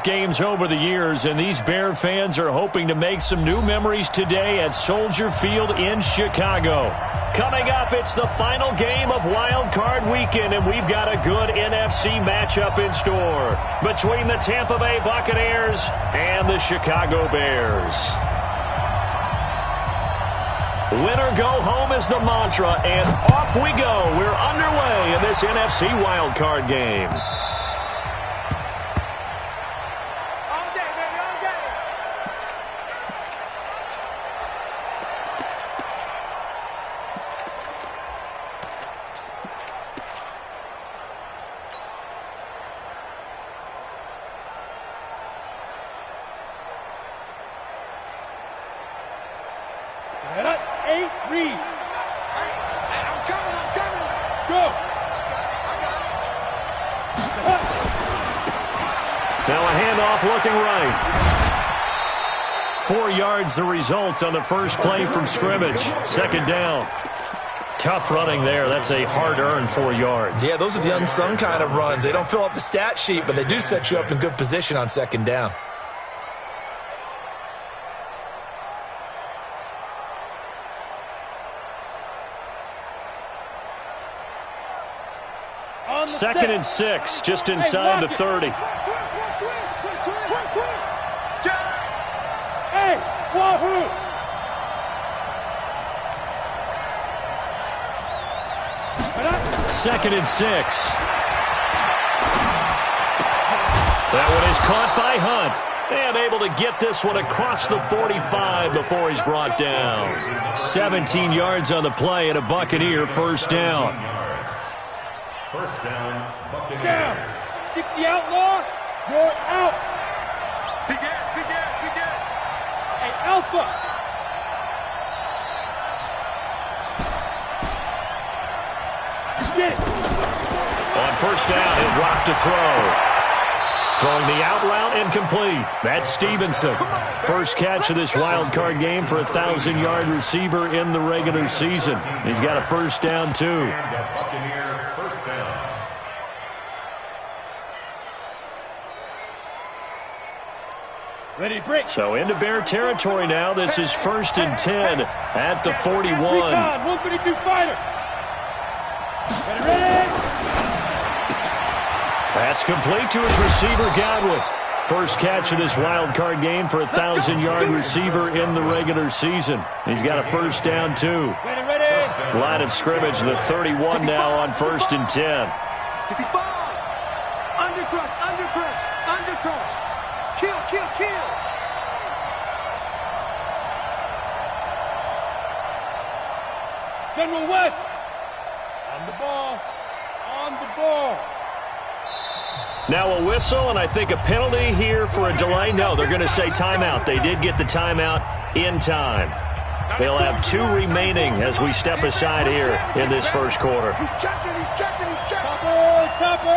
playoff games over the years, and these Bear fans are hoping to make some new memories today at Soldier Field in Chicago. Coming up, it's the final game of Wild Card Weekend, and we've got a good NFC matchup in store between the Tampa Bay Buccaneers and the Chicago Bears. Winner go home is the mantra, and off we go. We're underway in this NFC Wild Card game. Now a handoff looking right. 4 yards the result on the first play from scrimmage. Second down. Tough running there. That's a hard-earned 4 yards. Yeah, those are the unsung kind of runs. They don't fill up the stat sheet, but they do set you up in good position on second down. Second and 6, just inside the 30. Hey, Wahoo! Second and 6. That one is caught by Hunt. And able to get this one across the 45 before he's brought down. 17 yards on the play and a Buccaneer first down. First down, Buccaneers. Down. 60 outlaw. You're out. Begin. Hey, Alpha. Get it. On first down, he'll drop to throw. Throwing the out route incomplete. That's Stevenson. First catch of this wild card game for a 1,000-yard receiver in the regular season. He's got a first down, too. Ready to break. So into Bear territory now. This is first and 10 at the 41. 132 fighter. Ready. That's complete to his receiver, Godwin. First catch of this wild card game for a 1,000-yard receiver in the regular season. He's got a first down, too. Ready. Line of scrimmage, the 31 now on first and 10. 65. Undercrush. Kill. General West. On the ball. Now a whistle, and I think a penalty here for a delay. No, they're going to say timeout. They did get the timeout in time. They'll have 2 remaining as we step aside here in this first quarter. He's checking. Topper.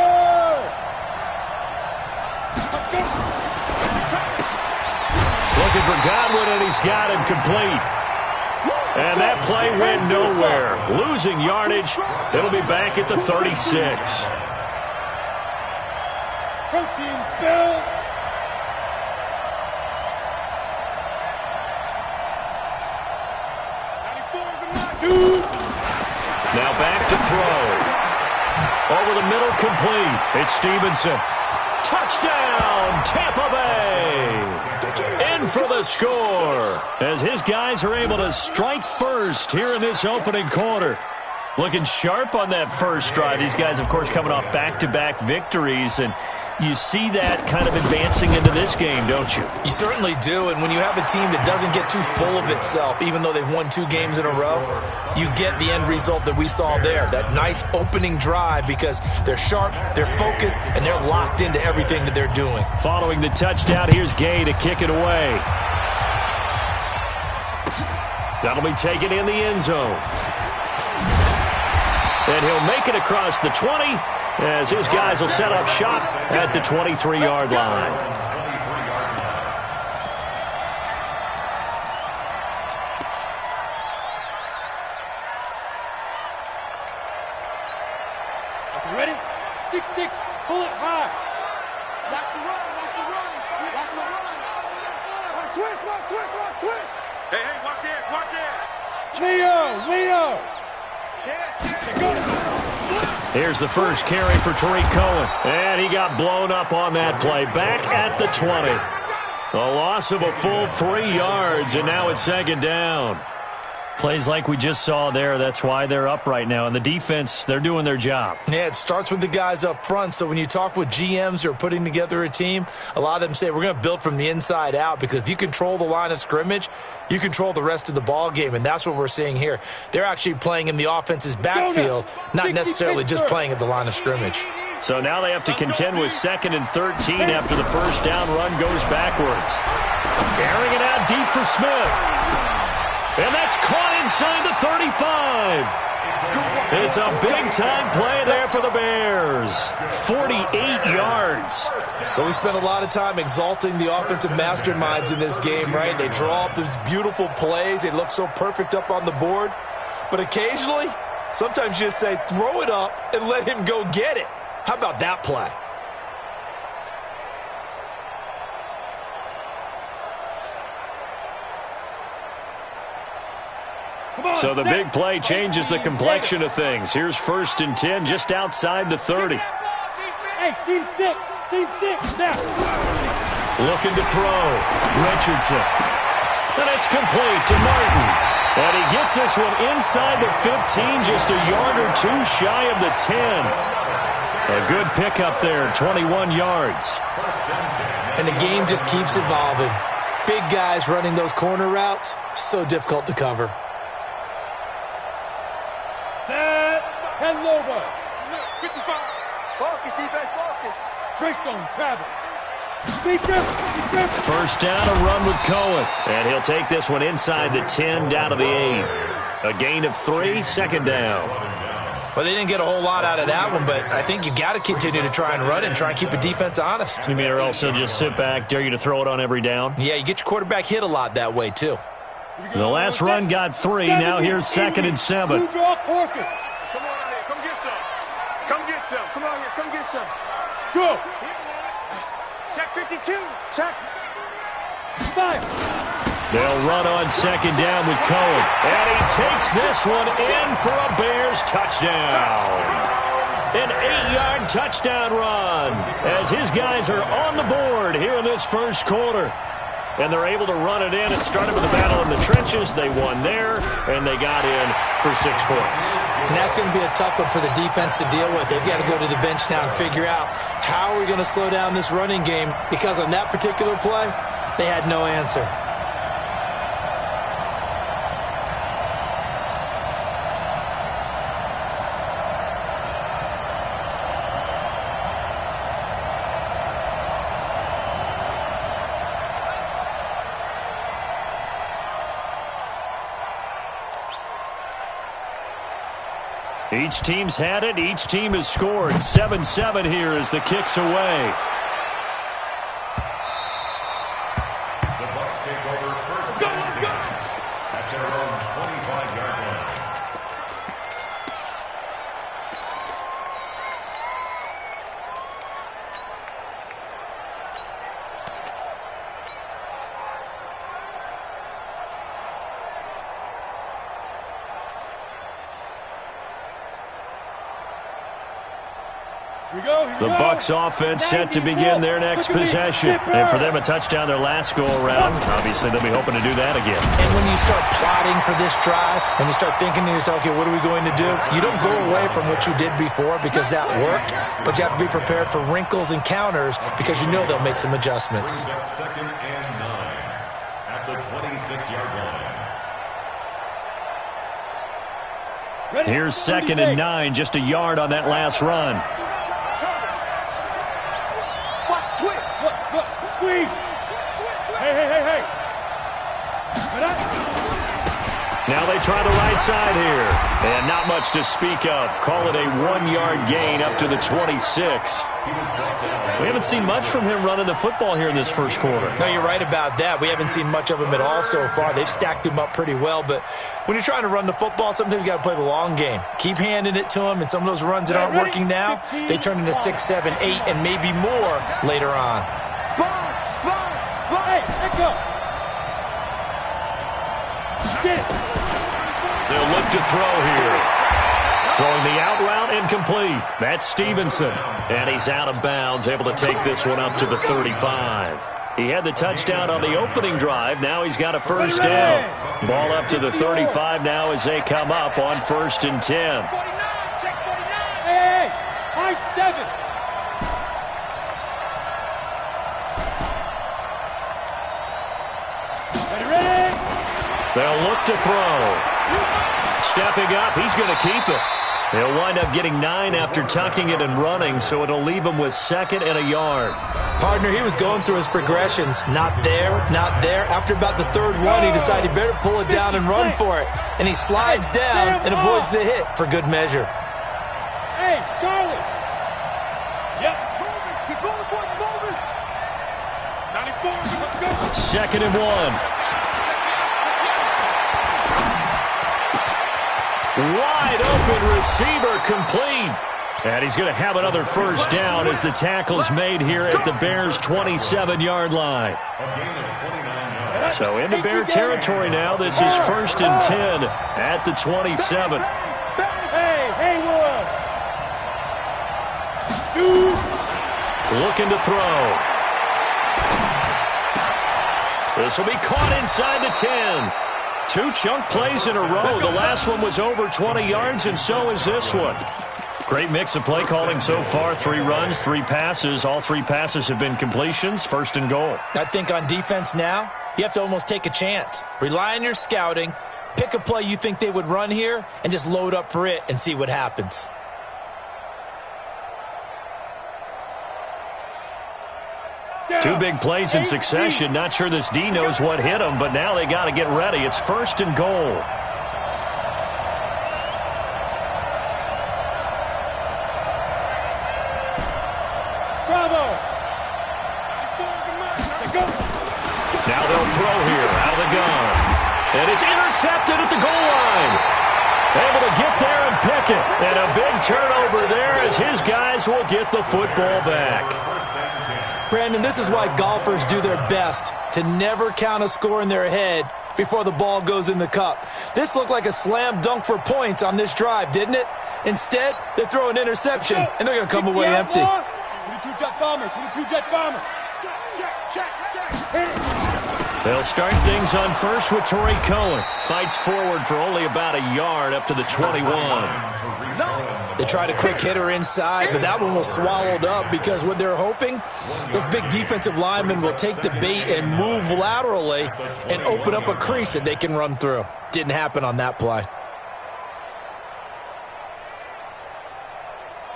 Looking for Godwin, and he's got him complete. And that play went nowhere. Losing yardage. It'll be back at the 36. Protein spill. Now back to throw. Over the middle, complete. It's Stevenson. Touchdown, Tampa Bay. In for the score. As his guys are able to strike first here in this opening quarter. Looking sharp on that first drive. These guys, of course, coming off back-to-back victories, and you see that kind of advancing into this game, don't you? You certainly do, and when you have a team that doesn't get too full of itself, even though they've won 2 games in a row, you get the end result that we saw there, that nice opening drive, because they're sharp, they're focused, and they're locked into everything that they're doing. Following the touchdown, here's Gay to kick it away. That'll be taken in the end zone. And he'll make it across the 20 as his guys will set up shop at the 23-yard line. Ready? 6-6, pull it high. Watch the run. Hey, hey, watch it, watch it. Leo. Here's the first carry for Tariq Cohen. And he got blown up on that play. Back at the 20. A loss of a full 3 yards, and now it's second down. Plays like we just saw there. That's why they're up right now. And the defense, they're doing their job. Yeah, it starts with the guys up front. So when you talk with GMs who are putting together a team, a lot of them say we're going to build from the inside out, because if you control the line of scrimmage, you control the rest of the ball game, and that's what we're seeing here. They're actually playing in the offense's backfield, not necessarily just playing at the line of scrimmage. So now they have to contend with 2nd and 13 after the first down run goes backwards. Airing it out deep for Smith. And that's caught inside the 35. It's a big-time play there for the Bears. 48 yards. But we spent a lot of time exalting the offensive masterminds in this game, right? They draw up these beautiful plays. They look so perfect up on the board. But occasionally, sometimes you just say, throw it up and let him go get it. How about that play? So the big play changes the complexion of things. Here's 1st and 10 just outside the 30. Hey, seam 6, now. Looking to throw. Richardson. And it's complete to Martin. And he gets this one inside the 15, just a yard or two shy of the 10. A good pickup there, 21 yards. And the game just keeps evolving. Big guys running those corner routes, so difficult to cover. Set. 10 Lobo. 55. Focus, defense, focus. Treystone, travel. Defense. First down, a run with Cohen. And he'll take this one inside the 10, down to the 8. A gain of 3, second down. Well, they didn't get a whole lot out of that one, but I think you've got to continue to try and run it and try and keep the defense honest. You mean, or else they'll just sit back, dare you to throw it on every down? Yeah, you get your quarterback hit a lot that way, too. The last run got 3. Now here's 2nd and 7. Two draw Corker. Come on out here, come get some. Come get some. Come on here, come get some. Go. Check 52. Check. 5. They'll run on 2nd down with Cohen. And he takes this one in for a Bears touchdown. An 8-yard touchdown run as his guys are on the board here in this first quarter. And they're able to run it in. It started with a battle in the trenches. They won there, and they got in for 6 points. And that's going to be a tough one for the defense to deal with. They've got to go to the bench now and figure out how are we going to slow down this running game, because on that particular play, they had no answer. Each team's had it. Each team has scored. 7-7 here as the kick's away. The Bucs take over first and 10 at their own 25-yard line. The Bucs offense set to begin their next possession. And for them, a touchdown their last go-around. Obviously, they'll be hoping to do that again. And when you start plotting for this drive, when you start thinking to yourself, okay, what are we going to do? You don't go away from what you did before because that worked, but you have to be prepared for wrinkles and counters because you know they'll make some adjustments. 2nd and 9 at the 26-yard line. Here's 2nd and 9, just a yard on that last run. Squeeze. Hey. Now they try the right side here. And not much to speak of. Call it a 1-yard gain up to the 26. We haven't seen much from him running the football here in this first quarter. No, you're right about that. We haven't seen much of him at all so far. They've stacked him up pretty well. But when you're trying to run the football, sometimes you got to play the long game. Keep handing it to him, and some of those runs that aren't working now, they turn into 6, 7, 8, and maybe more later on. Spot. Hey, let's go. to throw here. Throwing the out route incomplete. That's Stevenson. And he's out of bounds, able to take this one up to the 35. He had the touchdown on the opening drive. Now he's got a first down. Ball up to the 35 now as they come up on 1st and 10. Hey, high 7. Ready? They'll look to throw. Stepping up, he's going to keep it. He'll wind up getting 9 after tucking it and running, so it'll leave him with 2nd and a yard. Partner, he was going through his progressions. Not there, not there. After about the 3rd one, he decided he better pull it down and run for it. And he slides down and avoids the hit for good measure. Hey, Charlie. Yep. He's moving, boys, moving. 94, let's go. 2nd and 1. Wide open receiver complete. And he's going to have another first down as the tackle's made here at the Bears' 27-yard line. So into Bear territory now. This is 1st and 10 at the 27. Hey, Haywood. Shoot. Looking to throw. This will be caught inside the 10. 2 chunk plays in a row. The last one was over 20 yards, and so is this one. Great mix of play calling so far. 3 runs, 3 passes. All 3 passes have been completions. 1st and goal. I think on defense now, you have to almost take a chance. Rely on your scouting. Pick a play you think they would run here, and just load up for it and see what happens. Two big plays in succession. Not sure this D knows what hit him, but now they got to get ready. It's 1st and goal. Bravo. Now they'll throw here out of the gun. And it's intercepted at the goal line. Able to get there and pick it. And a big turnover there as his guys will get the football back. Brandon, this is why golfers do their best to never count a score in their head before the ball goes in the cup. This looked like a slam dunk for points on this drive, didn't it? Instead, they throw an interception, and they're going to come away empty. 22 jet bomber, 22 jet bomber. Check. Hit it. They'll start things on first with Torrey Cohen. Fights forward for only about a yard up to the 21. They tried a quick hitter inside, but that one was swallowed up because what they're hoping, those big defensive linemen will take the bait and move laterally and open up a crease that they can run through. Didn't happen on that play.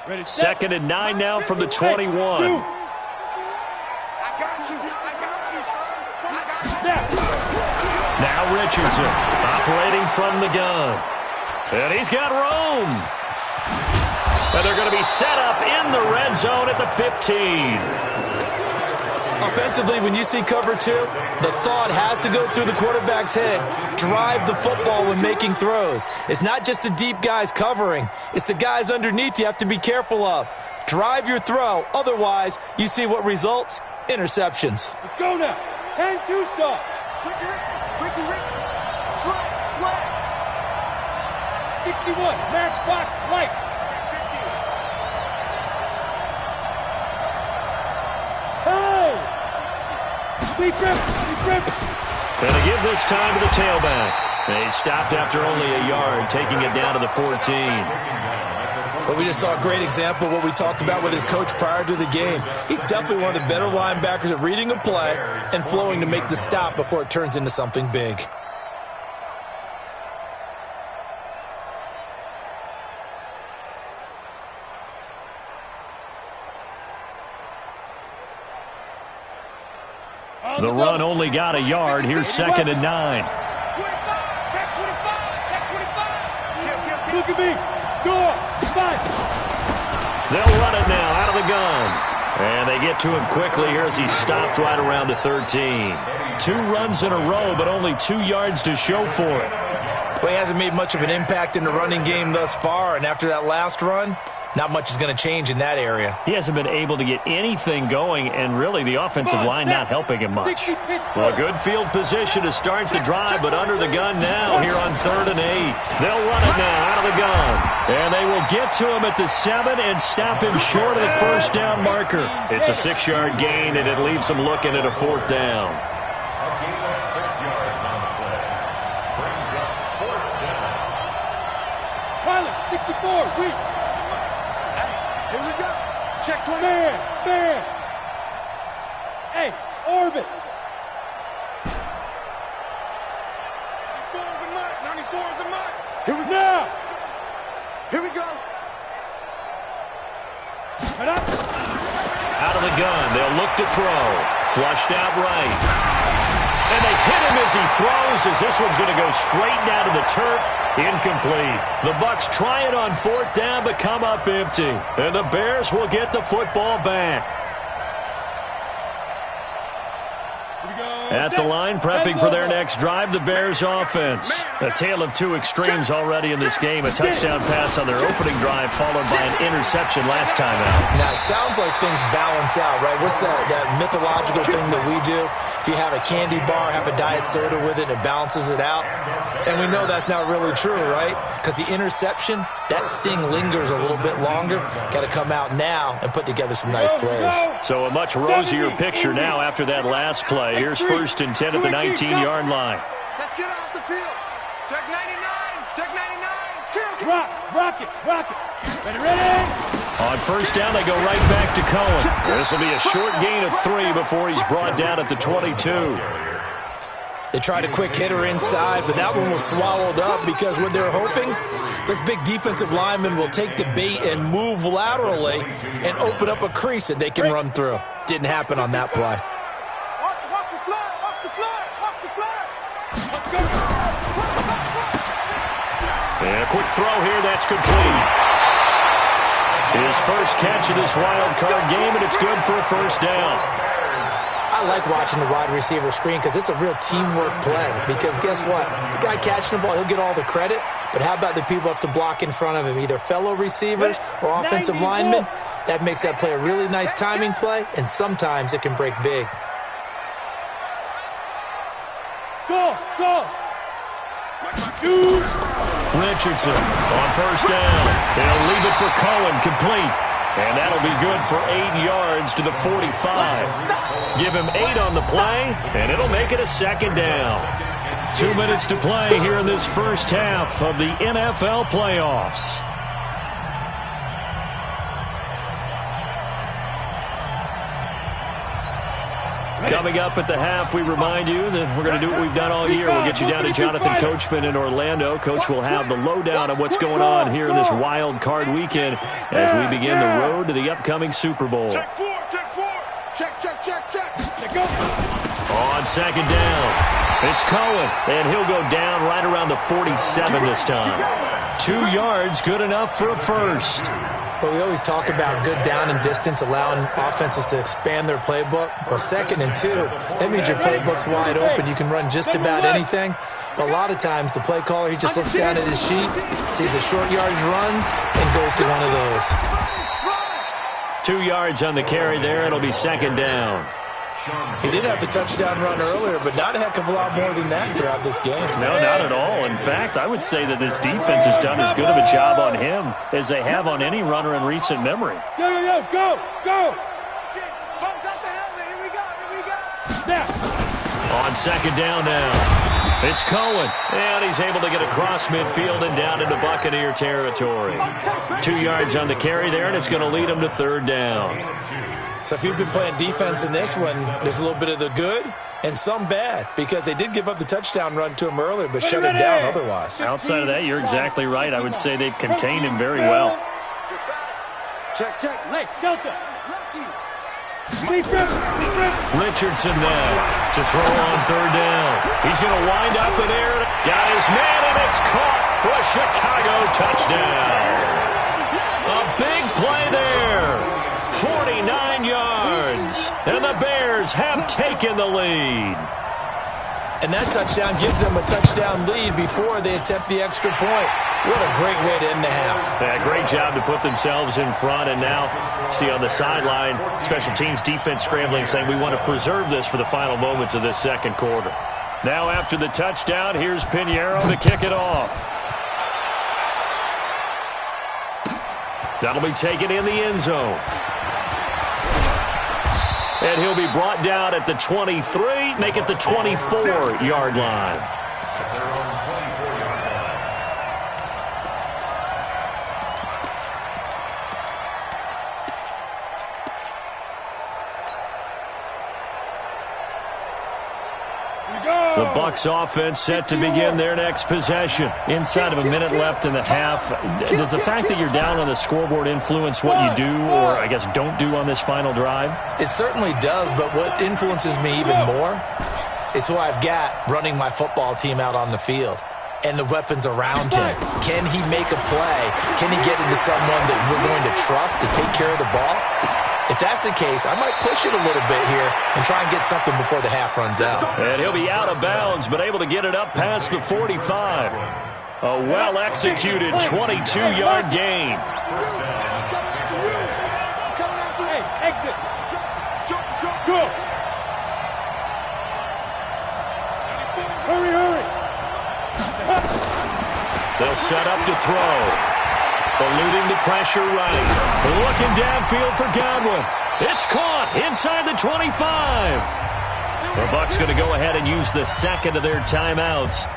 2nd and 9 now from the 21. Now Richardson operating from the gun. And he's got room. And they're going to be set up in the red zone at the 15. Offensively, when you see cover 2, the thought has to go through the quarterback's head. Drive the football when making throws. It's not just the deep guys covering. It's the guys underneath you have to be careful of. Drive your throw. Otherwise, you see what results? Interceptions. Let's go now. 10-2 stop. Ricky. Slide. 61. Matchbox lights. Hey! Lead trip. And to give this time to the tailback. And he stopped after only a yard, taking it down to the 14. But we just saw a great example of what we talked about with his coach prior to the game. He's definitely one of the better linebackers at reading a play and flowing to make the stop before it turns into something big. The run only got a yard. Here's 2nd and 9. Check 25. Look at me. Door. Spot. They'll run it now out of the gun. And they get to him quickly here as he stopped right around the 13. 2 runs in a row, but only 2 yards to show for it. Well, he hasn't made much of an impact in the running game thus far, and after that last run, not much is going to change in that area. He hasn't been able to get anything going, and really the offensive line not helping him much. Well, a good field position to start the drive, but under the gun now here on 3rd and 8. They'll run it now out of the gun. And they will get to him at the 7 and stop him short of the first down marker. It's a 6-yard gain, and it leaves them looking at a 4th down. A gain of 6 yards on the play. Brings up 4th down. Pilot, 64, weak. Here we go. Check 20. Man. Hey, orbit. 94 is the mark. 94 is the mark. Here we go. Here we go. Head up. Out of the gun, they'll look to throw. Flushed out right. And they hit him as he throws, as this one's going to go straight down to the turf. Incomplete. The Bucs try it on 4th down, but come up empty. And the Bears will get the football back. At the line, prepping for their next drive, the Bears offense. A tale of two extremes already in this game. A touchdown pass on their opening drive, followed by an interception last time out. Now, it sounds like things balance out, right? What's that mythological thing that we do? If you have a candy bar, have a diet soda with it, it balances it out. And we know that's not really true, right? Because the interception, that sting lingers a little bit longer. Got to come out now and put together some nice plays. So a much rosier picture now after that last play. Here's 1st and 10 at the 19-yard line. Let's get off the field. Check 99. Check 99. Rock it. Ready. On 1st down, they go right back to Cohen. This will be a short gain of 3 before he's brought down at the 22. They tried a quick hitter inside, but that one was swallowed up because what they're hoping, this big defensive lineman will take the bait and move laterally and open up a crease that they can run through. Didn't happen on that play. Watch the flag. And a quick throw here, that's complete. His first catch of this wild card game, and it's good for a 1st down. I like watching the wide receiver screen because it's a real teamwork play. Because guess what? The guy catching the ball, he'll get all the credit. But how about the people up to block in front of him, either fellow receivers or offensive linemen? That makes that play a really nice timing play, and sometimes it can break big. Go. Richardson on 1st down. They'll leave it for Cohen, complete. And that'll be good for 8 yards to the 45. Give him 8 on the play, and it'll make it a 2nd down. 2 minutes to play here in this first half of the NFL playoffs. Coming up at the half, we remind you that we're going to do what we've done all year. We'll get you down to Jonathan Coachman in Orlando. Coach will have the lowdown of what's going on here in this wild card weekend as we begin the road to the upcoming Super Bowl. Check 4. Check go. On 2nd down, it's Cohen, and he'll go down right around the 47 this time. 2 yards, good enough for a 1st. But we always talk about good down and distance, allowing offenses to expand their playbook. Well, 2nd and 2, that means your playbook's wide open. You can run just about anything. But a lot of times, the play caller, he just looks down at his sheet, sees the short yardage runs, and goes to one of those. 2 yards on the carry there. It'll be 2nd down. He did have the touchdown run earlier, but not a heck of a lot more than that throughout this game. No, not at all. In fact, I would say that this defense has done as good of a job on him as they have on any runner in recent memory. Go. Bumps out the helmet. Here we go. Now. On 2nd down now. It's Cohen, and he's able to get across midfield and down into Buccaneer territory. 2 yards on the carry there, and it's going to lead him to 3rd down. So if you've been playing defense in this one, there's a little bit of the good and some bad, because they did give up the touchdown run to him earlier, but shut him down otherwise. Outside of that, you're exactly right. I would say they've contained him very well. Check. Late, Delta. Richardson now to throw on 3rd down. He's going to wind up in air. Got his man, and it's caught for a Chicago touchdown. A big play there. 49 yards, and the Bears have taken the lead. And that touchdown gives them a touchdown lead before they attempt the extra point. What a great way to end the half. Yeah, great job to put themselves in front. And now, see on the sideline, special teams defense scrambling, saying we want to preserve this for the final moments of this second quarter. Now after the touchdown, here's Pinheiro to kick it off. That'll be taken in the end zone. And he'll be brought down at the 23, make it the 24-yard line. The Bucs offense set to begin their next possession. Inside of a minute left in the half. Does the fact that you're down on the scoreboard influence what you do or, I guess, don't do on this final drive? It certainly does, but what influences me even more is who I've got running my football team out on the field and the weapons around him. Can he make a play? Can he get into someone that we're going to trust to take care of the ball? If that's the case, I might push it a little bit here and try and get something before the half runs out. And he'll be out of bounds, but able to get it up past the 45. A well-executed 22-yard gain. Hey, exit. Go. Hurry. They'll set up to throw. Eluding the pressure right. Looking downfield for Godwin. It's caught inside the 25. The Bucs going to go ahead and use the second of their timeouts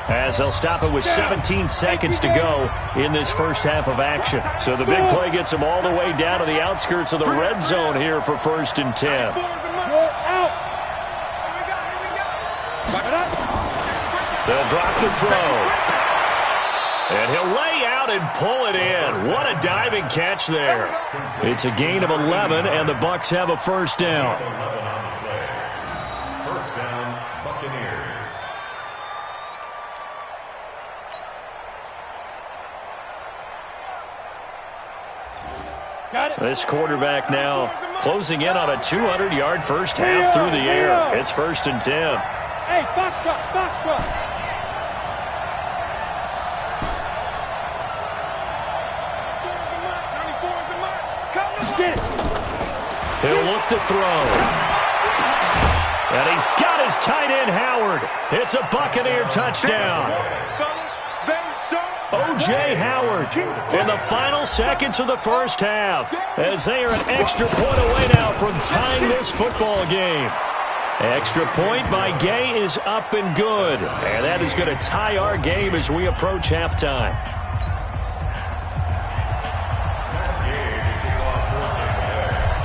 as they'll stop it with 17 seconds to go in this first half of action. So the big play gets them all the way down to the outskirts of the red zone here for 1st and 10. They'll drop the throw. And he'll lay out and pull it in. What a diving catch there. It's a gain of 11, and the Bucs have a first down. 11 on the play. First down, Buccaneers. Got it. This quarterback now closing in on a 200-yard first half through the air. It's 1st and 10. Hey, Foxtrot. He'll look to throw. And he's got his tight end, Howard. It's a Buccaneer touchdown. O.J. Howard in the final seconds of the first half as they are an extra point away now from tying this football game. Extra point by Gay is up and good. And that is going to tie our game as we approach halftime.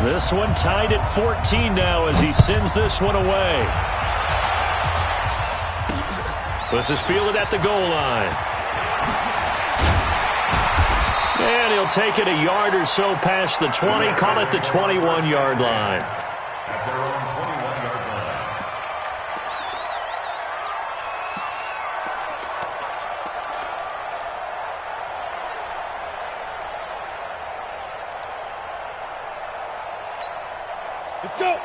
This one tied at 14 now as he sends this one away. This is fielded at the goal line. And he'll take it a yard or so past the 20, call it the 21-yard line. At their own 21-yard line.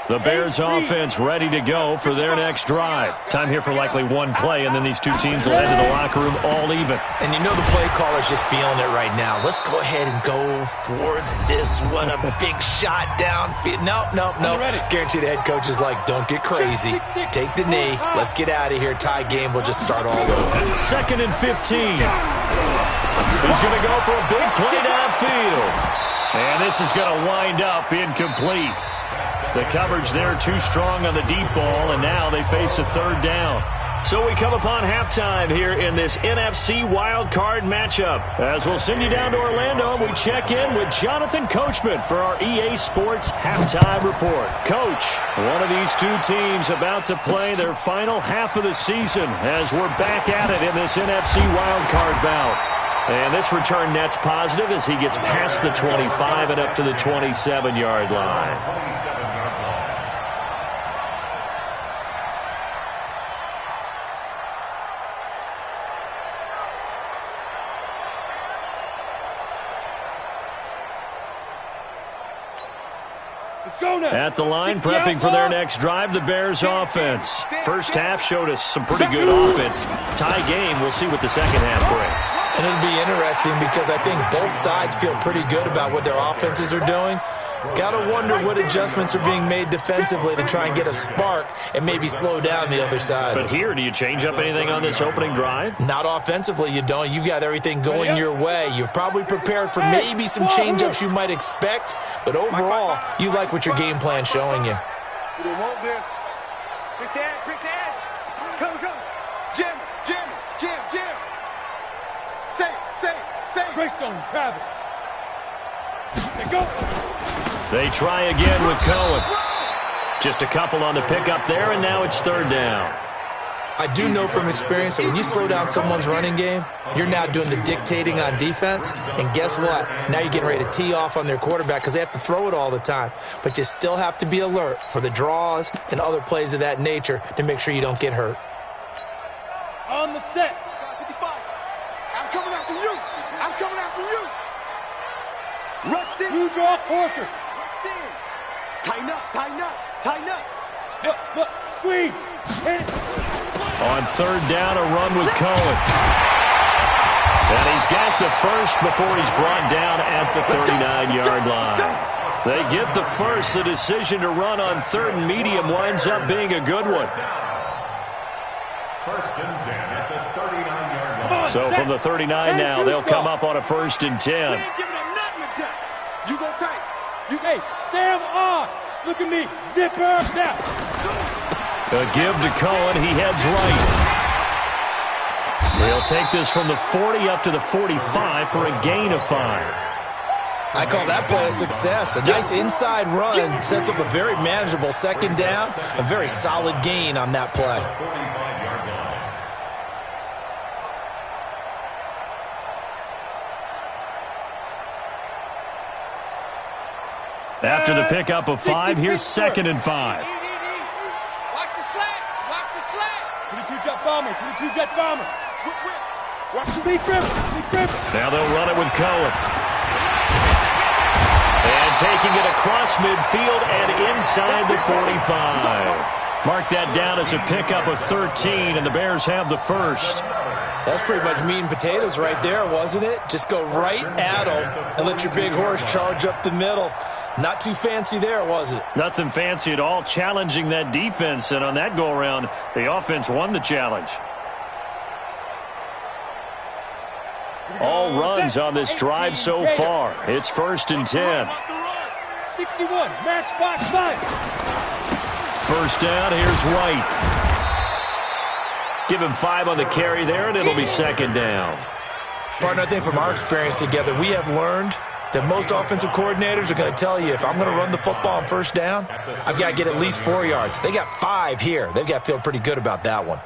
The Bears offense ready to go for their next drive. Time here for likely one play, and then these two teams will head to the locker room all even. And you know the play caller's just feeling it right now. Let's go ahead and go for this one. A big shot downfield. Nope. Guarantee the head coach is like, don't get crazy. Take the knee. Let's get out of here. Tie game. We'll just start all over. 2nd and 15. He's going to go for a big play downfield. And this is going to wind up incomplete. The coverage there too strong on the deep ball, and now they face a third down. So we come upon halftime here in this NFC wildcard matchup. As we'll send you down to Orlando, we check in with Jonathan Coachman for our EA Sports Halftime Report. Coach, one of these two teams about to play their final half of the season as we're back at it in this NFC wildcard bout. And this return net's positive as he gets past the 25 and up to the 27-yard line. At the line, prepping for their next drive, the Bears offense. First half showed us some pretty good offense. Tie game, we'll see what the second half brings. And it'll be interesting because I think both sides feel pretty good about what their offenses are doing. Got to wonder what adjustments are being made defensively to try and get a spark and maybe slow down the other side. But here, do you change up anything on this opening drive? Not offensively, you don't. You've got everything going your way. You've probably prepared for maybe some change-ups you might expect, but overall, you like what your game plan's showing you. We don't want this. Pick the edge. Come. Jim. Say. Greystone, Travis. Go. They try again with Cohen. Just a couple on the pickup there, and now it's third down. I do know from experience that when you slow down someone's running game, you're now doing the dictating on defense, and guess what? Now you're getting ready to tee off on their quarterback because they have to throw it all the time. But you still have to be alert for the draws and other plays of that nature to make sure you don't get hurt. On the set. 55. I'm coming after you. Rush in. You draw Corker. Rush in. Tighten up. Look. Squeeze. Hit it. On third down, a run with Cohen. And he's got the first before he's brought down at the 39-yard line. They get the first. The decision to run on third and medium winds up being a good one. First and 10 at the 39-yard line. So from the 39 now, they'll come up on a first and 10. You go tight. Hey, Sam on. Look at me. Zipper now. A give to Cohen. He heads right. They'll take this from the 40 up to the 45 for a gain of 5. I call that play a success. A nice inside run sets up a very manageable second down. A very solid gain on that play. 45-yard line. After the pickup of 5, here's second and 5. Watch the slack. 22 jet bomber. Watch the big grip. Now they'll run it with Cohen. And taking it across midfield and inside the 45. Mark that down as a pickup of 13, and the Bears have the first. That's pretty much meat and potatoes right there, wasn't it? Just go right at them and let your big horse charge up the middle. Not too fancy there, was it? Nothing fancy at all, challenging that defense, and on that go-around, the offense won the challenge. All runs on this drive so far. It's first and 10. 61, matchbox 5. First down, here's White. Give him 5 on the carry there, and it'll be second down. Partner, I think from our experience together, we have learned that most offensive coordinators are going to tell you, if I'm going to run the football on first down, I've got to get at least 4 yards. They got 5 here. They've got to feel pretty good about that one.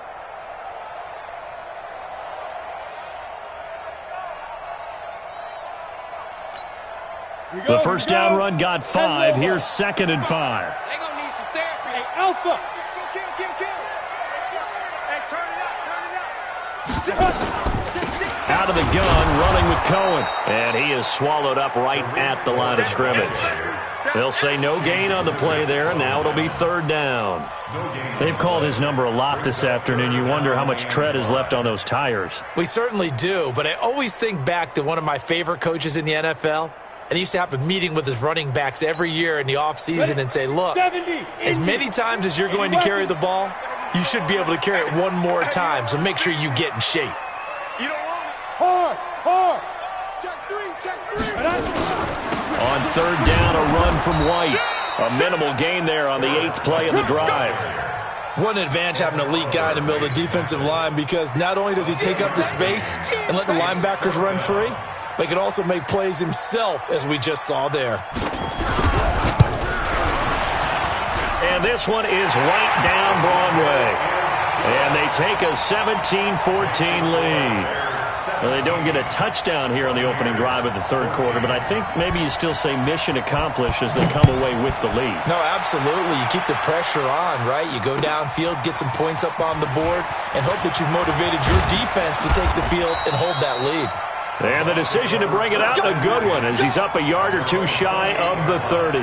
The first down run got 5. Here's second and 5. They gonna need some therapy. Hey, Alpha. Kill. Hey, turn it up. Out of the gun, running with Cohen. And he is swallowed up right at the line of scrimmage. They'll say no gain on the play there, and now it'll be third down. They've called his number a lot this afternoon. You wonder how much tread is left on those tires. We certainly do, but I always think back to one of my favorite coaches in the NFL. And he used to have a meeting with his running backs every year in the offseason and say, look, as many times as you're going to carry the ball, you should be able to carry it one more time, so make sure you get in shape. You don't want it. Hard. Check three. On third down, a run from White. A minimal gain there on the 8th play of the drive. What an advantage having an elite guy in the middle of the defensive line, because not only does he take up the space and let the linebackers run free, but he can also make plays himself, as we just saw there. And this one is right down Broadway. And they take a 17-14 lead. Well, they don't get a touchdown here on the opening drive of the third quarter, but I think maybe you still say mission accomplished as they come away with the lead. No, absolutely. You keep the pressure on, right? You go downfield, get some points up on the board, and hope that you've motivated your defense to take the field and hold that lead. And the decision to bring it out, a good one, as he's up a yard or two shy of the 30.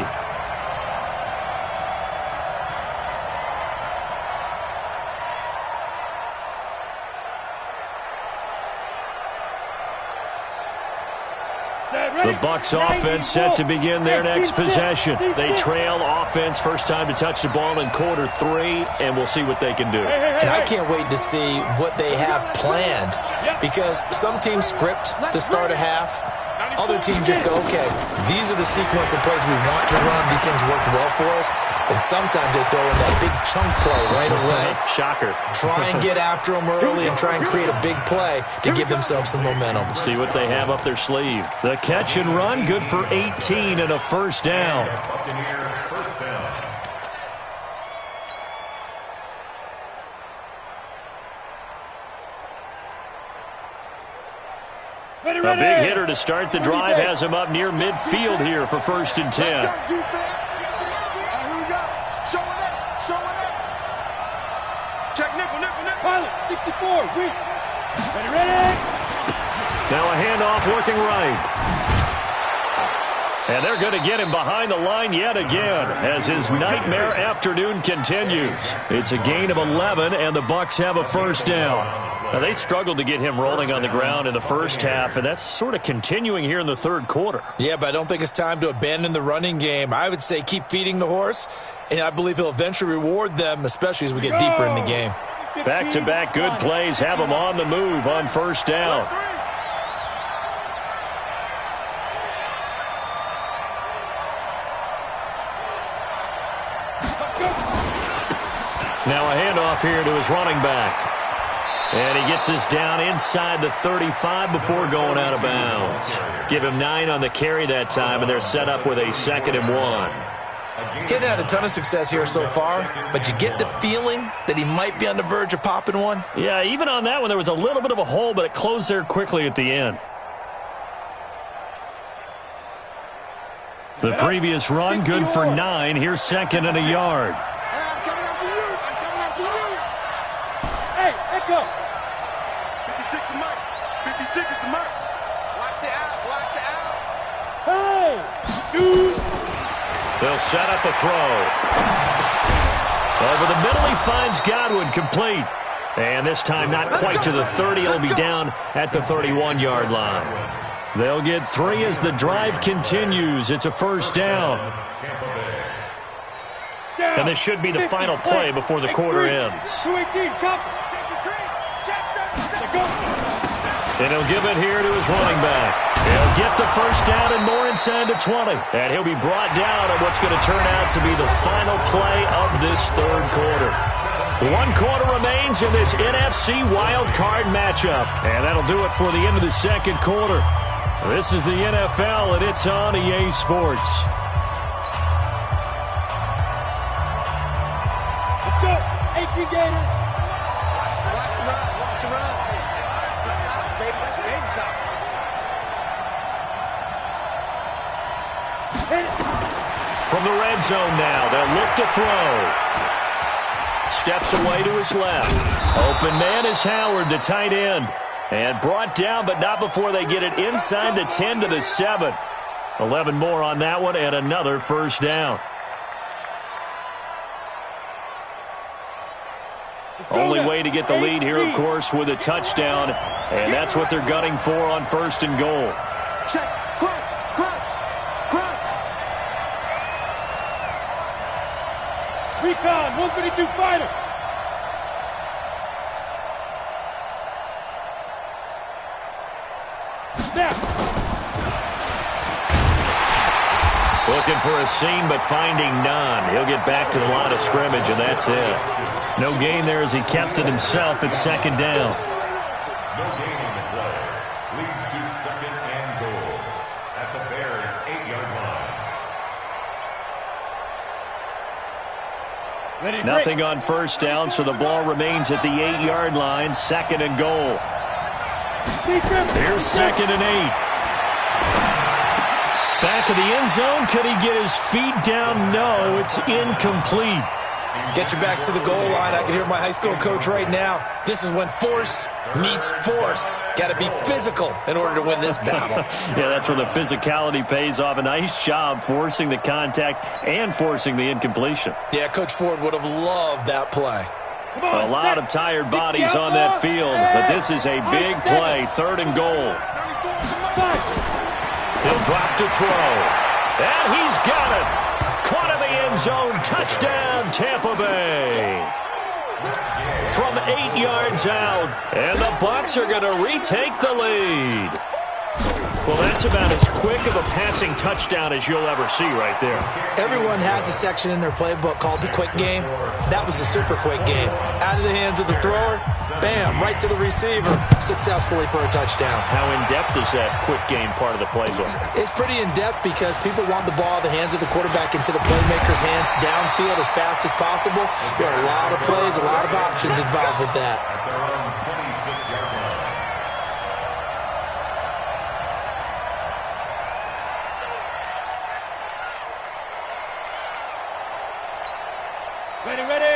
The Bucs offense set to begin their next possession. They trail offense first time to touch the ball in quarter 3, and we'll see what they can do. And I can't wait to see what they have planned, because some teams script to start a half. Other teams just go, okay, these are the sequence of plays we want to run. These things worked well for us. And sometimes they throw in that big chunk play right away. Shocker. Try and get after them early and try and create a big play to give themselves some momentum. See what they have up their sleeve. The catch and run, good for 18 and a first down. A big hitter to start the drive has him up near midfield here for 1st and 10. Here we go. Showing up. Check nickel. Pilot, 64, weak. Ready. Now a handoff working right. And they're going to get him behind the line yet again as his nightmare afternoon continues. It's a gain of 11, and the Bucs have a first down. Now, they struggled to get him rolling on the ground in the first half, and that's sort of continuing here in the third quarter. Yeah, but I don't think it's time to abandon the running game. I would say keep feeding the horse, and I believe he'll eventually reward them, especially as we get deeper in the game. Back-to-back good plays have him on the move on first down. Now a handoff here to his running back. And he gets us down inside the 35 before going out of bounds. Give him 9 on the carry that time, and they're set up with a 2nd and 1. Getting had a ton of success here so far, but you get the feeling that he might be on the verge of popping one. Yeah, even on that one, there was a little bit of a hole, but it closed there quickly at the end. The previous run, good for 9. Here's 2nd and a yard. I'm coming after you. Hey, Echo. 56 the mark. 56 is the mark. Watch the out. Hey, shoot. They'll set up a throw. Over the middle, he finds Godwin, complete. And this time not quite to the 30. He'll be down at the 31-yard line. They'll get 3 as the drive continues. It's a first down. And this should be the final play before the quarter ends. 218, chop. And he'll give it here to his running back. He'll get the first down and more inside the 20. And he'll be brought down on what's going to turn out to be the final play of this third quarter. 1 quarter remains in this NFC wild card matchup. And that'll do it for the end of the second quarter. This is the NFL, and it's on EA Sports. Let's go. 18 Gator. Watch the run. That's solid, baby. That's big solid. From the red zone now, they'll look to throw. Steps away to his left. Open man is Howard, the tight end. And brought down, but not before they get it inside the 10 to the 7. 11 more on that one, and another first down. Only way to get the lead here, of course, with a touchdown. And that's what they're gunning for on 1st and goal. Check. Crunch. Recon, 132 fighter. Looking for a seam, but finding none. He'll get back to the line of scrimmage, and that's it. No gain there as he kept it himself at 2nd down. No gain on the play. Leads to 2nd and goal at the Bears' 8-yard line. Nothing on first down, so the ball remains at the 8-yard line. 2nd and goal. Here's 2nd and 8. Back of the end zone. Could he get his feet down? No, it's incomplete. Get your backs to the goal line. I can hear my high school coach right now. This is when force meets force. Got to be physical in order to win this battle. Yeah, that's where the physicality pays off. A nice job forcing the contact and forcing the incompletion. Yeah, Coach Ford would have loved that play. A lot of tired bodies on that field, but this is a big play. 3rd and goal. He'll drop to throw. And he's got it. Caught in the end zone. Touchdown, Tampa Bay. From 8 yards out. And the Bucs are going to retake the lead. Well, that's about as quick of a passing touchdown as you'll ever see right there. Everyone has a section in their playbook called the quick game. That was a super quick game. Out of the hands of the thrower, bam, right to the receiver, successfully for a touchdown. How in-depth is that quick game part of the playbook? It's pretty in-depth because people want the ball in the hands of the quarterback into the playmaker's hands downfield as fast as possible. There are a lot of plays, a lot of options involved with that.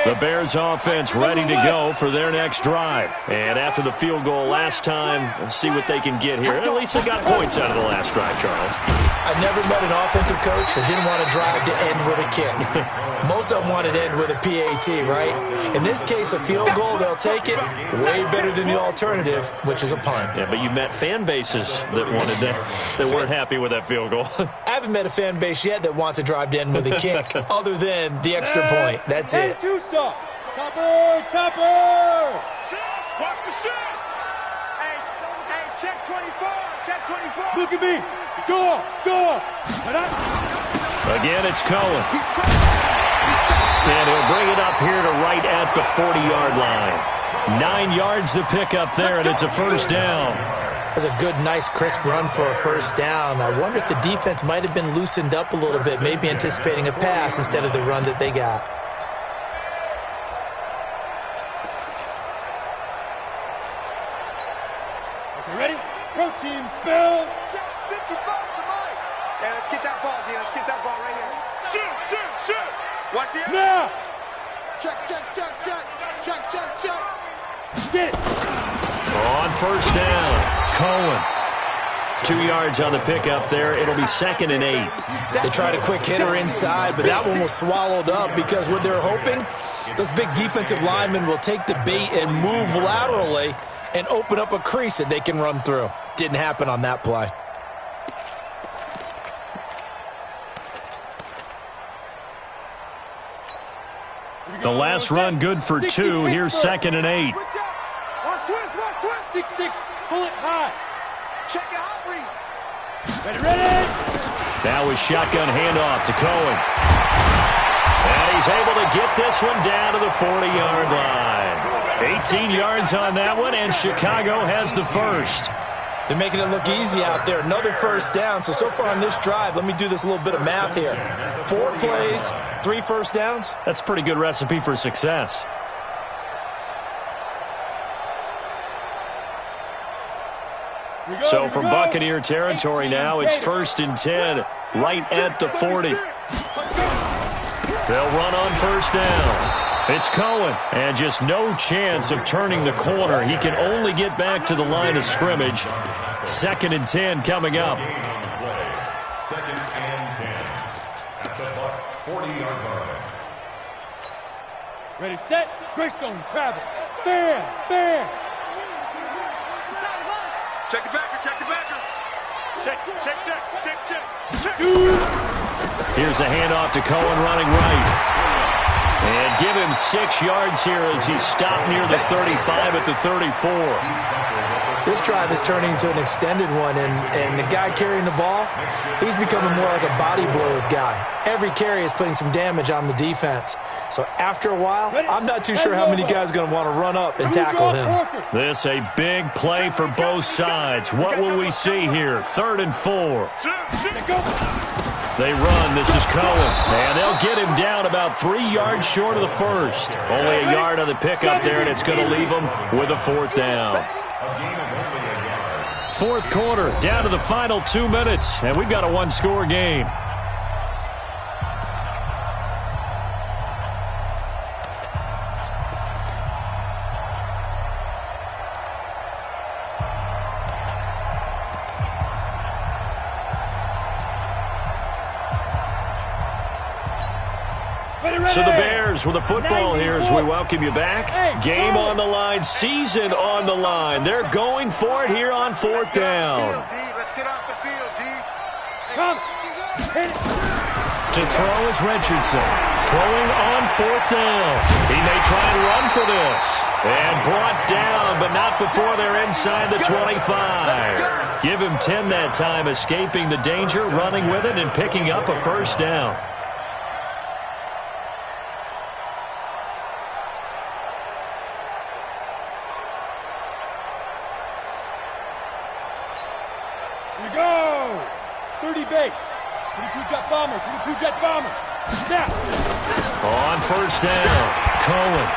The Bears offense ready to go for their next drive. And after the field goal last time, let's see what they can get here. At least they got points out of the last drive, Charles. I never met an offensive coach that didn't want to drive to end with a kick. Most of them wanted to end with a PAT, right? In this case, a field goal, they'll take it. Way better than the alternative, which is a punt. Yeah, but you met fan bases that wanted that weren't happy with that field goal. I haven't met a fan base yet that wants to drive to end with a kick, other than the extra point. That's it. Topper! Watch the shot! Hey, check 24! Check 24! Look at me! Score! Again, it's Cohen. And he'll bring it up here to right at the 40-yard line. 9 yards to pick up there, and it's a first down. That's a good, nice, crisp run for a first down. I wonder if the defense might have been loosened up a little bit, maybe anticipating a pass instead of the run that they got. Protein spill. 55 to Mike. Hey, let's get that ball, D. Let's get that ball right here. Shoot. Watch the now. Check. Get it. On first down, Cohen. 2 yards on the pickup there. It'll be 2nd and 8. They tried a quick hitter inside, but that one was swallowed up because what they're hoping, those big defensive linemen will take the bait and move laterally and open up a crease that they can run through. Didn't happen on that play. The last run good for 2. Here's 2nd and 8. Watch twist. 6-6, pull it high. Check it hot read. Ready. That was shotgun handoff to Cohen. And he's able to get this one down to the 40-yard line. 18 yards on that one, and Chicago has the first. They're making it look easy out there. Another first down. So far on this drive, let me do this little bit of math here. 4 plays, 3 first downs. That's a pretty good recipe for success. So from Buccaneer territory now, it's 1st and 10, right at the 40. They'll run on first down. It's Cohen, and just no chance of turning the corner. He can only get back to the line of scrimmage. 2nd and 10 coming up. 2nd and 10 at the Bucs 40-yard line. Ready, set, Greystone, travel. Bam. Check the backer. Check. Here's a handoff to Cohen running right. And give him 6 yards here as he's stopped near the 35 at the 34. This drive is turning into an extended one, and the guy carrying the ball, he's becoming more like a body blows guy. Every carry is putting some damage on the defense. So after a while, I'm not too sure how many guys are going to want to run up and tackle him. This a big play for both sides. What will we see here? 3rd and 4. They run. This is Cohen. And they'll get him down about 3 yards short of the first. Only a yard on the pickup there, and it's going to leave him with a 4th down. 4th quarter, down to the final 2 minutes, and we've got a 1-score game. So the Bears with a football here as we welcome you back. Game on the line, season on the line. They're going for it here on 4th down. Let's get off the field, D. Come. Hit it. To throw is Richardson. Throwing on 4th down. He may try and run for this. And brought down, but not before they're inside the 25. Give him 10 that time, escaping the danger, running with it, and picking up a 1st down. Here we go. 30 base. 22 jet bomber. 22 jet bomber. Snap. On 1st down, Cohen.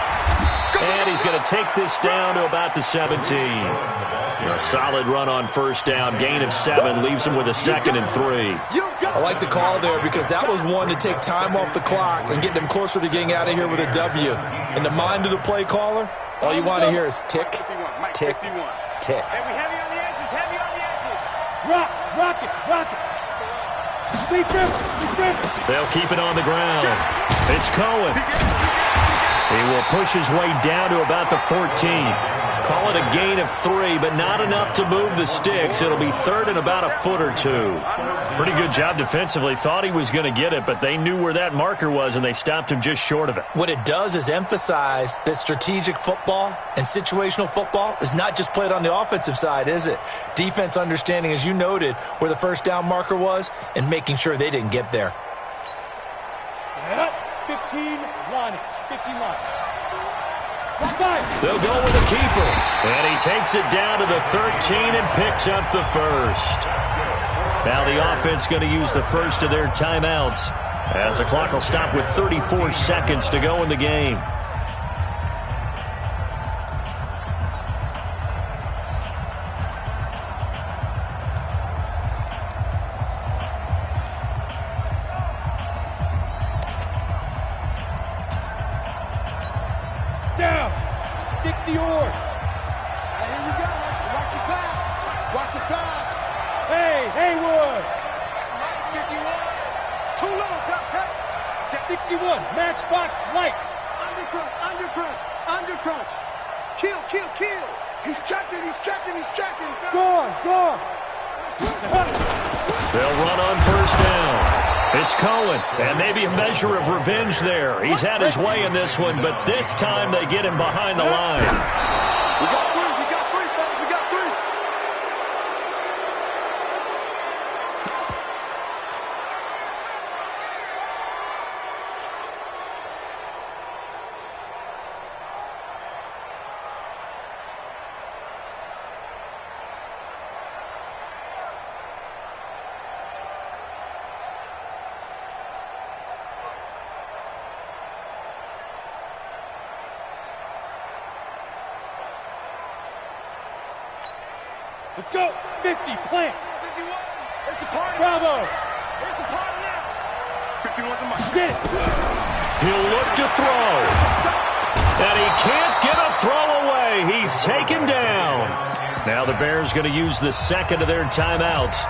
And he's going to take this down to about the 17. A solid run on 1st down. Gain of 7 leaves him with a 2nd and 3. I like the call there because that was one to take time off the clock and get them closer to getting out of here with a W. In the mind of the play caller, all you want to hear is tick, tick, tick. Heavy on the edges, heavy on the edges. Rock it. Lead River. They'll keep it on the ground. It's Cohen. He will push his way down to about the 14. Call it a gain of 3, but not enough to move the sticks. It'll be 3rd and about a foot or 2. Pretty good job defensively. Thought he was going to get it, but they knew where that marker was, and they stopped him just short of it. What it does is emphasize that strategic football and situational football is not just played on the offensive side, is it? Defense understanding, as you noted, where the 1st down marker was and making sure they didn't get there. It's 15 line. 15 line. They'll go with the keeper. And he takes it down to the 13 and picks up the 1st. Now the offense going to use the 1st of their timeouts as the clock will stop with 34 seconds to go in the game. Down. 60 yards. Here we go. Watch the pass. Watch the pass. Hey, Haywood. 51. Too low. Cut. 61. Matchbox lights. Undercrunch. Kill. He's checking. Gone. They'll run on 1st down. It's Cohen, and maybe a measure of revenge there. He's had his way in this one, but this time they get him behind the line. We got 3, fellas. We got 3. Let's go. 50. Plant. 51. It's a party. Bravo. It's a party now. 51's the mark. Get it. He'll look to throw. And he can't get a throw away. He's taken down. Now the Bears going to use the 2nd of their timeouts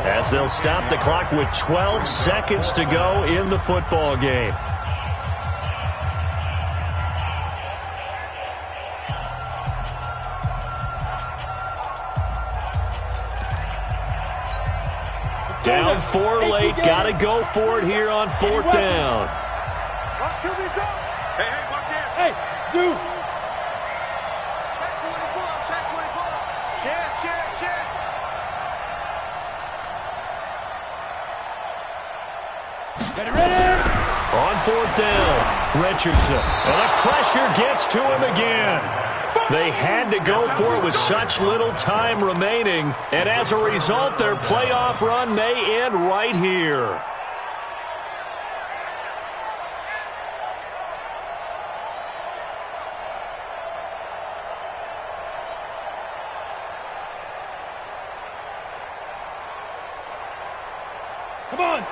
as they'll stop the clock with 12 seconds to go in the football game. Down 4 late. Got to go for it here on 4th down. Watch QB's up. Hey, watch it. Hey, Zoo. Check 24. Shit. Get it ready. On 4th down, Richardson. And the pressure gets to him again. They had to go for it with such little time remaining. And as a result, their playoff run may end right here.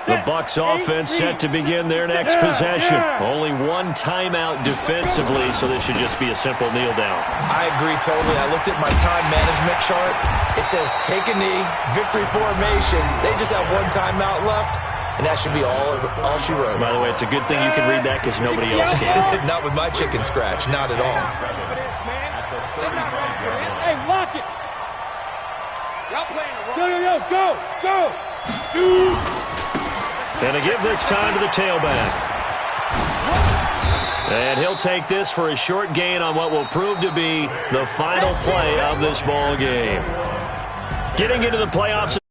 The Bucs offense set to begin their next possession. Only one timeout defensively, so this should just be a simple kneel down. I agree totally. I looked at my time management chart. It says take a knee, victory formation. They just have one timeout left, and that should be all she wrote. By the way, it's a good thing you can read that because nobody else can. Not with my chicken scratch. Not at all. Hey, lock it. Y'all playing the Go. And to give this time to the tailback. And he'll take this for a short gain on what will prove to be the final play of this ball game. Getting into the playoffs.